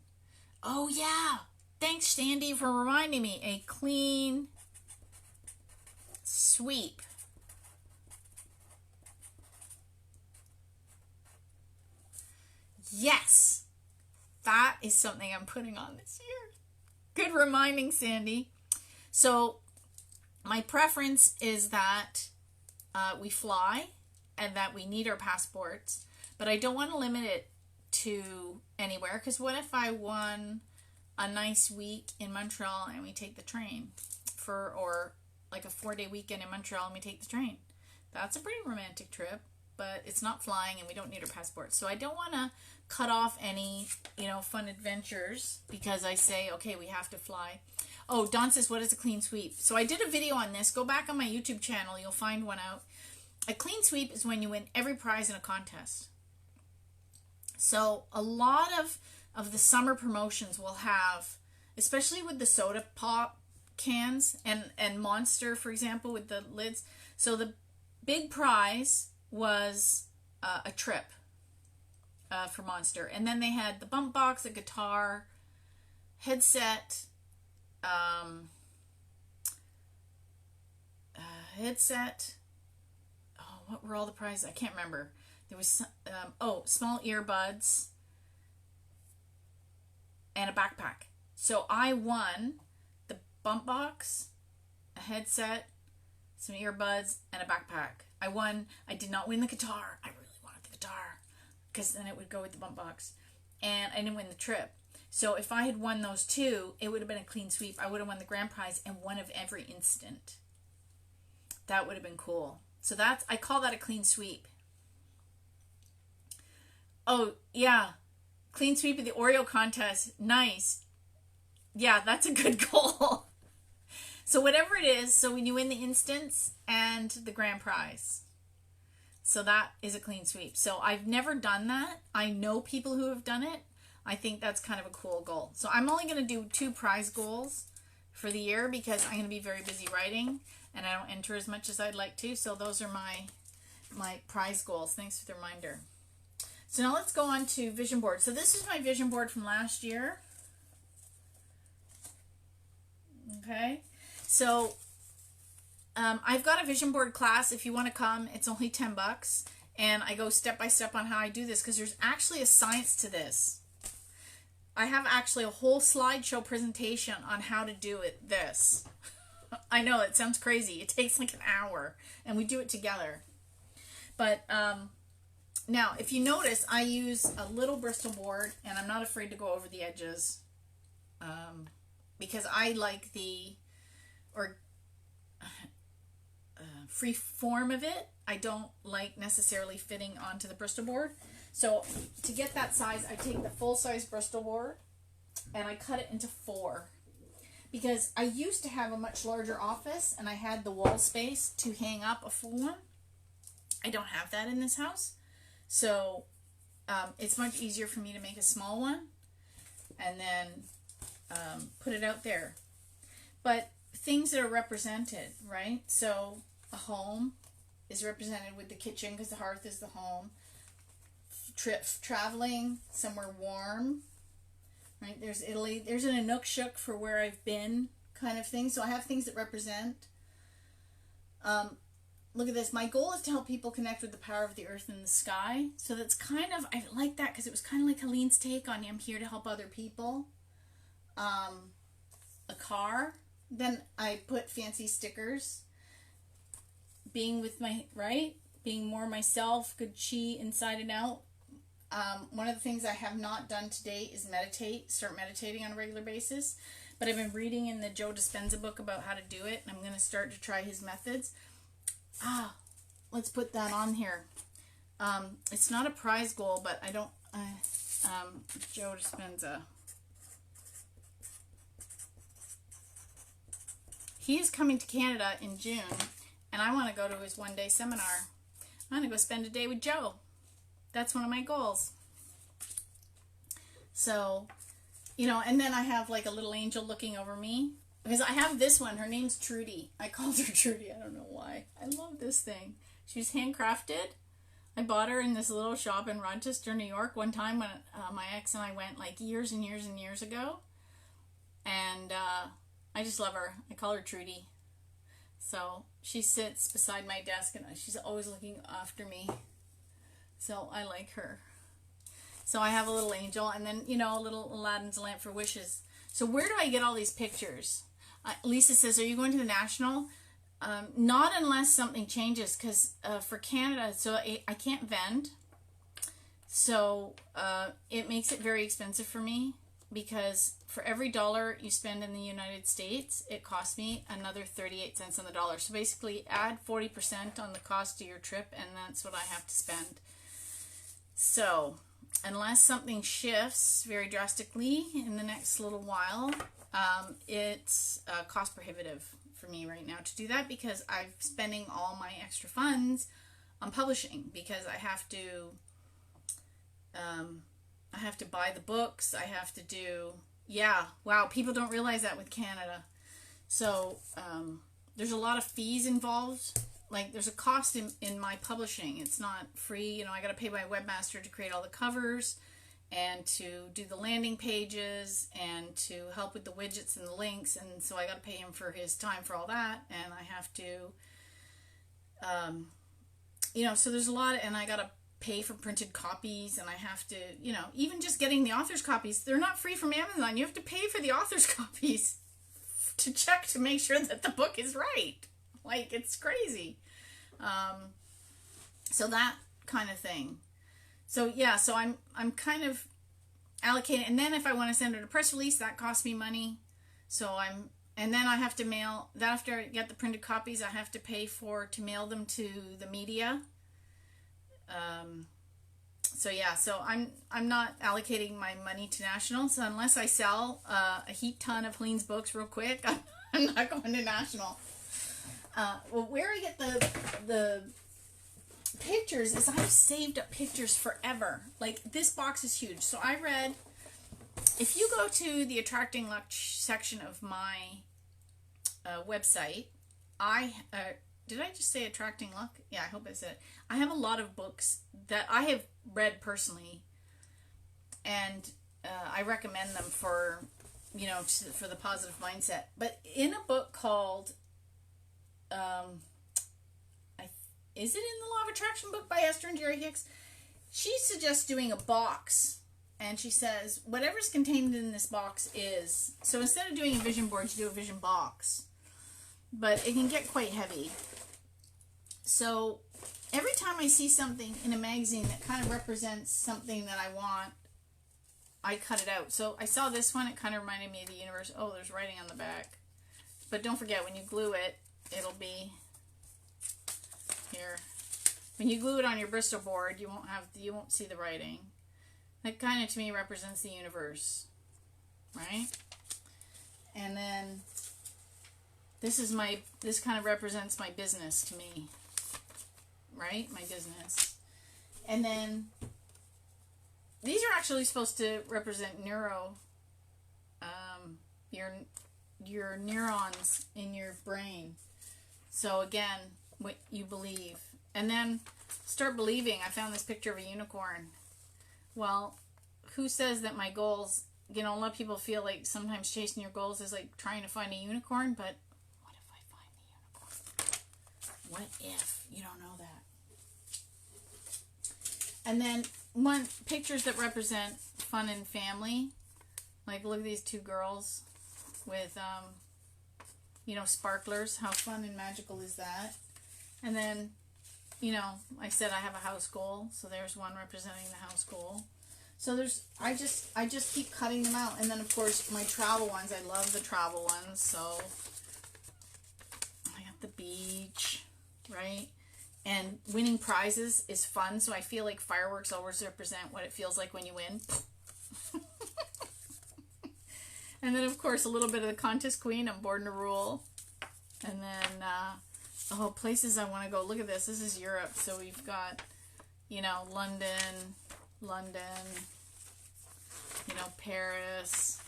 Oh, yeah. Thanks, Sandy, for reminding me. A clean sweep. Yes. That is something I'm putting on this year. Good reminding, Sandy. So my preference is that we fly and that we need our passports, but I don't want to limit it to anywhere, because what if I won a nice week in Montreal and we take the train or like a 4-day weekend in Montreal and we take the train? That's a pretty romantic trip, but it's not flying and we don't need our passports. So I don't want to cut off any, fun adventures because I say, okay, we have to fly. Oh, Don says, what is a clean sweep? So I did a video on this. Go back on my YouTube channel. You'll find one out. A clean sweep is when you win every prize in a contest. So a lot of the summer promotions will have, especially with the soda pop cans and Monster, for example, with the lids. So the big prize was a trip for Monster. And then they had the bump box, a guitar, headset, Oh, what were all the prizes? I can't remember. There was small earbuds and a backpack. So I won the bump box, a headset, some earbuds, and a backpack. I did not win the guitar. I really wanted the guitar because then it would go with the bump box. And I didn't win the trip. So if I had won those two, it would have been a clean sweep. I would have won the grand prize and one of every instant. That would have been cool. So I call that a clean sweep. Oh, yeah. Clean sweep of the Oreo contest. Nice. Yeah, that's a good goal. So whatever it is, so when you win the instants and the grand prize. So that is a clean sweep. So I've never done that. I know people who have done it. I think that's kind of a cool goal. So I'm only going to do 2 prize goals for the year because I'm going to be very busy writing and I don't enter as much as I'd like to. So those are my prize goals. Thanks for the reminder. So now let's go on to vision board. So this is my vision board from last year. Okay. So I've got a vision board class. If you want to come, it's only $10. And I go step by step on how I do this because there's actually a science to this. I have actually a whole slideshow presentation on how to do this. I know, it sounds crazy. It takes like an hour, and we do it together. But now, if you notice, I use a little Bristol board, and I'm not afraid to go over the edges because I like the free form of it. I don't like necessarily fitting onto the Bristol board. So to get that size, I take the full-size Bristol board and I cut it into 4. Because I used to have a much larger office and I had the wall space to hang up a full one. I don't have that in this house. So it's much easier for me to make a small one and then put it out there. But things that are represented, right? So a home is represented with the kitchen because the hearth is the home. Traveling somewhere warm, right? There's Italy. There's an Inukshuk for where I've been, kind of thing. So I have things that represent. Look at this. My goal is to help people connect with the power of the earth and the sky. So that's kind of, I like that because it was kind of like Helene's take on I'm here to help other people. A car. Then I put fancy stickers. Being with being more myself, good chi inside and out. One of the things I have not done to date is start meditating on a regular basis. But I've been reading in the Joe Dispenza book about how to do it, and I'm going to start to try his methods. Let's put that on here. It's not a prize goal, but I don't, Joe Dispenza. he is coming to Canada in June, and I want to go to his one-day seminar. I'm going to go spend a day with Joe. That's one of my goals. So, you know, and then I have like a little angel looking over me. Because I have this one. Her name's Trudy. I called her Trudy. I don't know why. I love this thing. She's handcrafted. I bought her in this little shop in Rochester, New York one time when my ex and I went like years and years and years ago. And I just love her. I call her Trudy. So she sits beside my desk and she's always looking after me. So I like her. So I have a little angel and then, you know, a little Aladdin's lamp for wishes. So where do I get all these pictures? Lisa says, are you going to the National? Not unless something changes, because for Canada, so I can't vend. So it makes it very expensive for me, because for every dollar you spend in the United States, it costs me another 38 cents on the dollar. So basically add 40% on the cost of your trip, and that's what I have to spend. So unless something shifts very drastically in the next little while, it's cost prohibitive for me right now to do that, because I'm spending all my extra funds on publishing, because I have to buy the books. I have to do, yeah, wow, people don't realize that with Canada. So there's a lot of fees involved. Like there's a cost in my publishing. It's not free. You know, I got to pay my webmaster to create all the covers and to do the landing pages and to help with the widgets and the links. And so I got to pay him for his time for all that. And I have to, you know, so there's a lot, and I got to pay for printed copies, and I have to, you know, even just getting the author's copies, they're not free from Amazon. You have to pay for the author's copies to check to make sure that the book is right. Like, it's crazy. So that kind of thing. So yeah, so I'm kind of allocating, and then if I want to send it a press release, that costs me money. So and then I have to mail that. After I get the printed copies, I have to pay to mail them to the media. So yeah, so I'm not allocating my money to National. So unless I sell a heap ton of Helene's books real quick, I'm not going to National. Well, where I get the pictures is I've saved up pictures forever. Like, this box is huge. So I read, if you go to the Attracting Luck section of my website, did I just say Attracting Luck? Yeah, I hope I said it. I have a lot of books that I have read personally, and I recommend them for, you know, for the positive mindset. But in a book called, is it in the Law of Attraction book by Esther and Jerry Hicks? She suggests doing a box, and she says whatever's contained in this box is, so instead of doing a vision board, you do a vision box. But it can get quite heavy. So every time I see something in a magazine that kind of represents something that I want, I cut it out. So I saw this one, it kind of reminded me of the universe. Oh, there's writing on the back. But don't forget, when you glue it, it'll be here. When you glue it on your Bristol board, you won't see the writing. That kind of, to me, represents the universe, right? And then this kind of represents my business to me, right? My business. And then these are actually supposed to represent your neurons in your brain. So again, what you believe. And then start believing. I found this picture of a unicorn. Well, who says that my goals, you know, a lot of people feel like sometimes chasing your goals is like trying to find a unicorn, but what if I find the unicorn? What if? You don't know that. And then pictures that represent fun and family. Like, look at these two girls with, you know, sparklers. How fun and magical is that? And then, you know, I said I have a house goal, so there's one representing the house goal. So I just keep cutting them out. And then, of course, my travel ones. I love the travel ones. So I got the beach, right? And winning prizes is fun. So I feel like fireworks always represent what it feels like when you win. And then, of course, a little bit of the contest queen. I'm born to rule. And then, oh, places I want to go. Look at this. This is Europe. So we've got, you know, London, you know, Paris,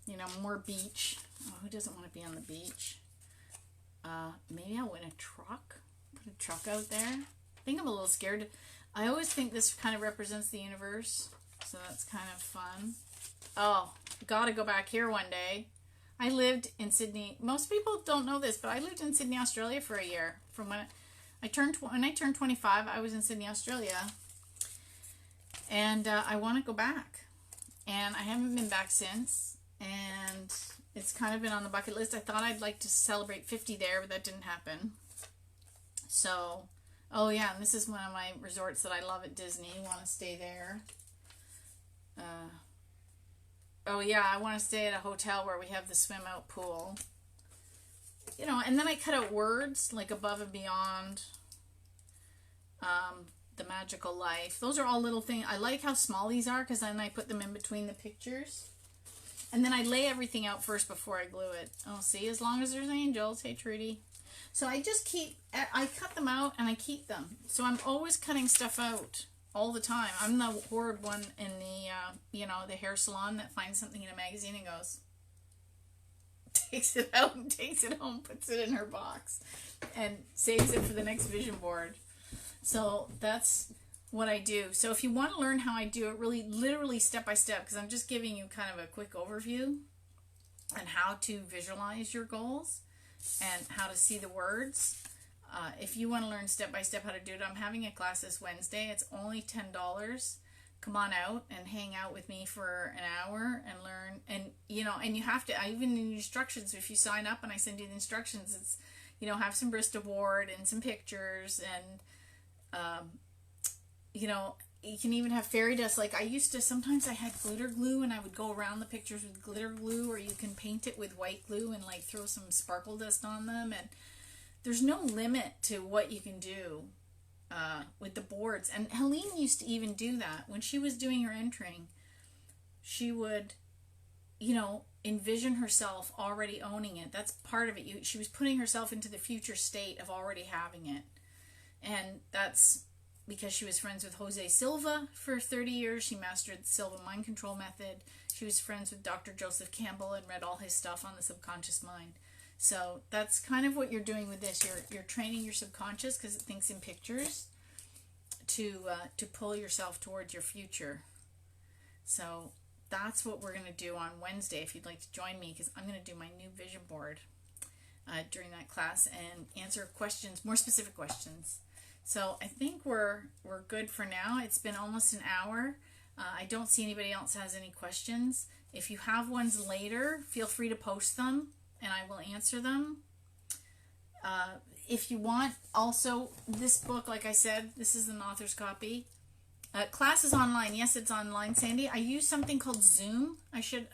you know, more beach. Oh, who doesn't want to be on the beach? Maybe I'll win a truck. Put a truck out there. I think I'm a little scared. I always think this kind of represents the universe. So that's kind of fun. Oh, gotta go back here one day. I lived in Sydney. Most people don't know this, but I lived in Sydney, Australia for a year. From when I turned 25, I was in Sydney, Australia. And I want to go back. And I haven't been back since. And it's kind of been on the bucket list. I thought I'd like to celebrate 50 there, but that didn't happen. So, oh yeah, and this is one of my resorts that I love at Disney. Want to stay there. Oh yeah, I want to stay at a hotel where we have the swim out pool. You know, and then I cut out words like above and beyond, the magical life. Those are all little things. I like how small these are because then I put them in between the pictures. And then I lay everything out first before I glue it. Oh, see, as long as there's angels. Hey, Trudy. So I just I cut them out and I keep them. So I'm always cutting stuff out all the time. I'm the horrid one in the, you know, the hair salon that finds something in a magazine and goes, takes it out and takes it home, puts it in her box, and saves it for the next vision board. So that's what I do. So if you want to learn how I do it really literally step by step, because I'm just giving you kind of a quick overview on how to visualize your goals and how to see the words. If you want to learn step by step how to do it, I'm having a class this Wednesday. It's only $10. Come on out and hang out with me for an hour and learn. And, you know, and you have to, even in the instructions, if you sign up and I send you the instructions, it's, you know, have some Bristol board and some pictures and, you know, you can even have fairy dust. Like I used to, sometimes I had glitter glue and I would go around the pictures with glitter glue, or you can paint it with white glue and like throw some sparkle dust on them. And there's no limit to what you can do with the boards. And Helene used to even do that. When she was doing her entering, she would, you know, envision herself already owning it. That's part of it. She was putting herself into the future state of already having it. And that's because she was friends with Jose Silva for 30 years. She mastered the Silva mind control method. She was friends with Dr. Joseph Campbell and read all his stuff on the subconscious mind. So that's kind of what you're doing with this. You're training your subconscious, because it thinks in pictures, to pull yourself towards your future. So that's what we're going to do on Wednesday if you'd like to join me, because I'm going to do my new vision board during that class and answer questions, more specific questions. So I think we're good for now. It's been almost an hour. I don't see anybody else has any questions. If you have ones later, feel free to post them and I will answer them. If you want, also, this book, like I said, this is an author's copy. Class is online. Yes, it's online, Sandy. I use something called Zoom. I should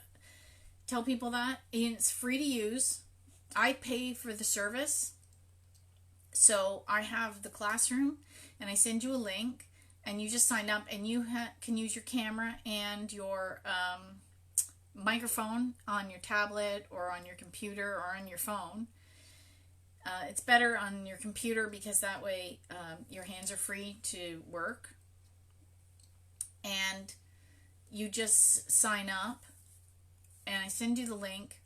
tell people that. And it's free to use. I pay for the service. So I have the classroom, and I send you a link, and you just sign up, and you can use your camera and your microphone on your tablet or on your computer or on your phone. It's better on your computer because that way your hands are free to work. And you just sign up, and I send you the link,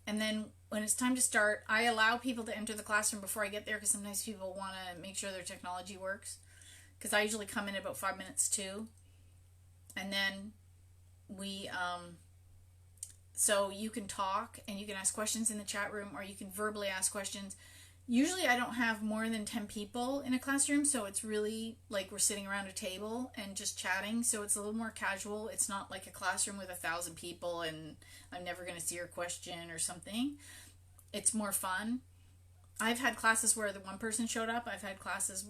and then when it's time to start, I allow people to enter the classroom before I get there, because sometimes people want to make sure their technology works, because I usually come in about 5 minutes too. And then we so you can talk and you can ask questions in the chat room, or you can verbally ask questions. Usually I don't have more than 10 people in a classroom, so it's really like we're sitting around a table and just chatting, so it's a little more casual. It's not like a classroom with 1,000 people and I'm never going to see your question or something. It's more fun. I've had classes where the one person showed up. I've had classes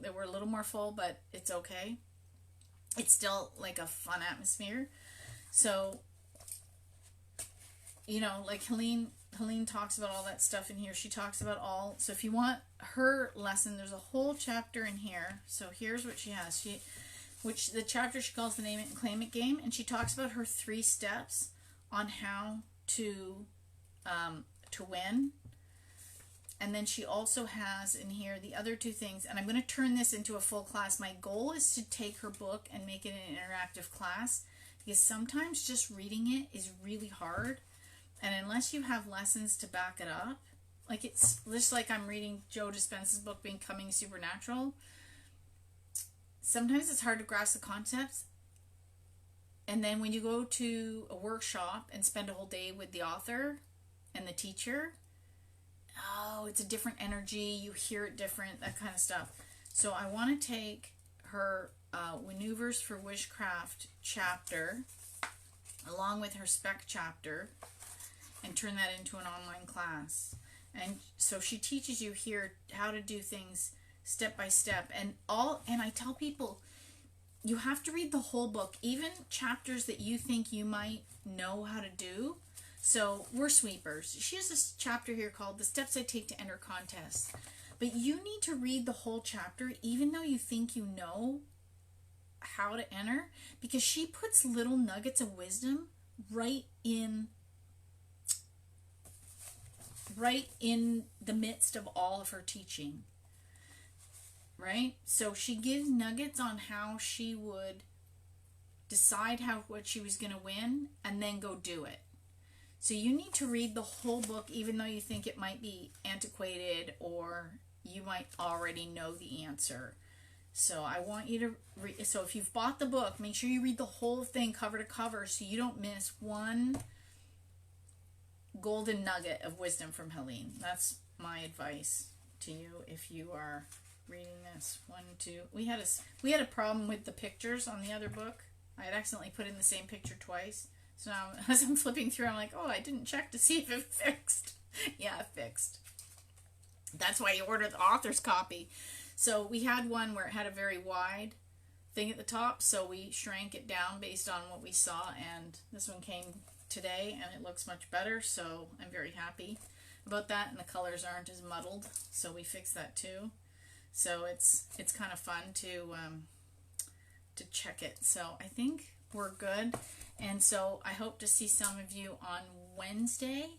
that were a little more full, but it's okay. It's still like a fun atmosphere. So, you know, like Helene talks about all that stuff in here. She talks about all. So if you want her lesson, there's a whole chapter in here. So here's what she has. Which the chapter she calls the Name It and Claim It game, and she talks about her 3 steps on how to win. And then she also has in here the other two things, and I'm going to turn this into a full class. My goal is to take her book and make it an interactive class, because sometimes just reading it is really hard, and unless you have lessons to back it up, like it's just like I'm reading Joe Dispenza's book, Becoming Supernatural. Sometimes it's hard to grasp the concepts, and then when you go to a workshop and spend a whole day with the author and the teacher, oh, it's a different energy, you hear it different, that kind of stuff. So I want to take her Maneuvers for Witchcraft chapter along with her spec chapter and turn that into an online class. And so she teaches you here how to do things step by step. And I tell people, you have to read the whole book, even chapters that you think you might know how to do. So we're sweepers. She has this chapter here called The Steps I Take to Enter Contests. But you need to read the whole chapter, even though you think you know how to enter, because she puts little nuggets of wisdom right in the midst of all of her teaching. Right? So she gives nuggets on how she would decide what she was going to win and then go do it. So you need to read the whole book, even though you think it might be antiquated or you might already know the answer. So I want you to read. So if you've bought the book, make sure you read the whole thing cover to cover so you don't miss one golden nugget of wisdom from Helene. That's my advice to you if you are reading this. 1, 2. We had a problem with the pictures on the other book. I had accidentally put in the same picture twice. So now, as I'm flipping through, I'm like, oh, I didn't check to see if it fixed. Yeah, it fixed. That's why you order the author's copy. So we had one where it had a very wide thing at the top, so we shrank it down based on what we saw, and this one came today, and it looks much better, so I'm very happy about that, and the colors aren't as muddled, so we fixed that too. So it's kind of fun to check it. So I think we're good. And so I hope to see some of you on Wednesday,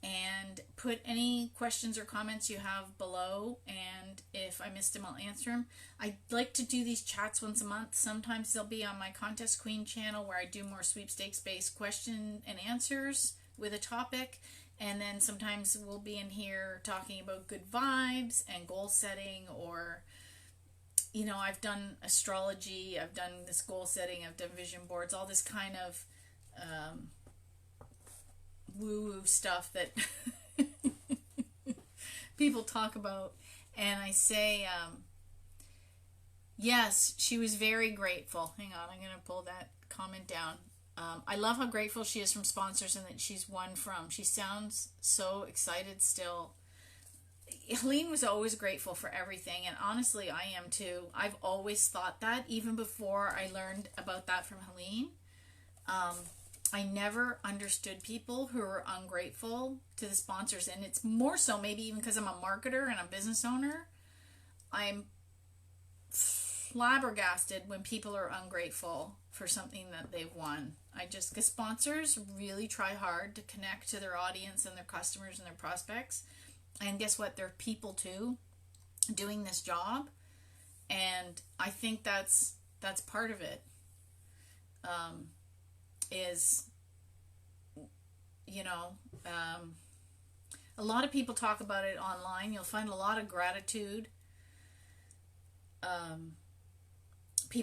and put any questions or comments you have below, and if I missed them, I'll answer them. I like to do these chats once a month. Sometimes they'll be on my Contest Queen channel where I do more sweepstakes based question and answers with a topic, and then sometimes we'll be in here talking about good vibes and goal setting, or I've done astrology, I've done this goal setting, I've done vision boards, all this kind of woo-woo stuff that people talk about. And I say, yes, she was very grateful. Hang on, I'm going to pull that comment down. I love how grateful she is from sponsors and that she's won from. She sounds so excited still. Helene was always grateful for everything, and honestly, I am too. I've always thought that, even before I learned about that from Helene. I never understood people who were ungrateful to the sponsors, and it's more so maybe even because I'm a marketer and a business owner. I'm flabbergasted when people are ungrateful for something that they've won. Because sponsors really try hard to connect to their audience and their customers and their prospects. And guess what? They're people too, doing this job. And I think that's part of it. A lot of people talk about it online. You'll find a lot of gratitude. A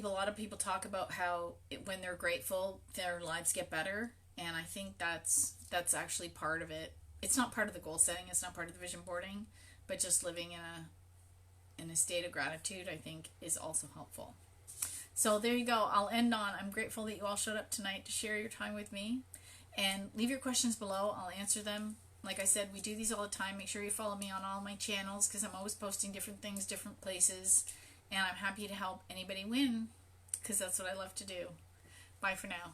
lot of people talk about how when they're grateful, their lives get better. And I think that's actually part of it. It's not part of the goal setting. It's not part of the vision boarding, but just living in a state of gratitude, I think, is also helpful. So there you go. I'll end on, I'm grateful that you all showed up tonight to share your time with me. And leave your questions below. I'll answer them. Like I said, we do these all the time. Make sure you follow me on all my channels, because I'm always posting different things, different places. And I'm happy to help anybody win, because that's what I love to do. Bye for now.